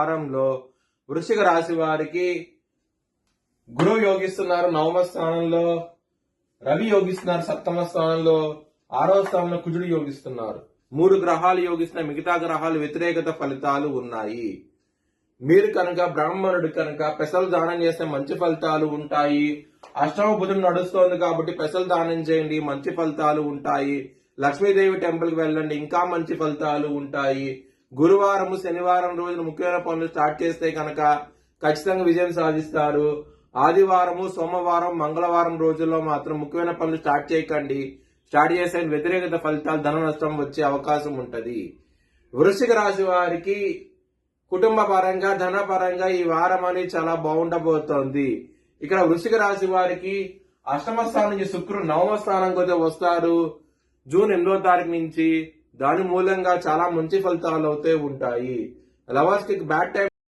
వారంలో వృశ్చిక రాశి వారికి గురువు యోగిస్తున్నారు 9వ స్థానంలో, రవి యోగిస్తున్నారు 7వ స్థానంలో, 6వ స్థానంలో కుజుడు యోగిస్తున్నారు. 3 గ్రహాలు యోగిస్తున్న మిగతా గ్రహాలు వ్యతిరేకత ఫలితాలు ఉన్నాయి. మీరు కనుక బ్రాహ్మణుడు కనుక పెసలు దానం చేస్తే మంచి ఫలితాలు ఉంటాయి. అష్టమ బుధుడు నడుస్తోంది కాబట్టి పెసలు దానం చేయండి, మంచి ఫలితాలు ఉంటాయి. లక్ష్మీదేవి టెంపుల్ కి వెళ్ళండి, ఇంకా మంచి ఫలితాలు ఉంటాయి. గురువారం శనివారం రోజున ముఖ్యమైన పనులు స్టార్ట్ చేస్తే కనుక ఖచ్చితంగా విజయం సాధిస్తారు. ఆదివారము సోమవారం మంగళవారం రోజుల్లో మాత్రం ముఖ్యమైన పనులు స్టార్ట్ చేయకండి. స్టార్ట్ చేసే వ్యతిరేకత ఫలితాలు ధన నష్టం వచ్చే అవకాశం ఉంటది. వృశ్చిక రాశి వారికి కుటుంబ పరంగా ధన పరంగా ఈ వారం అనేది చాలా బాగుండబోతోంది. ఇక్కడ వృశ్చిక రాశి వారికి అష్టమ స్థానం నుంచి శుక్రుడు 9వ స్థానంకి వస్తారు జూన్ 8వ తారీఖు నుంచి. దాని మూలంగా చాలా మంచి ఫలితాలు అవుతూ ఉంటాయి. లవర్స్ కి బ్యాడ్ టైం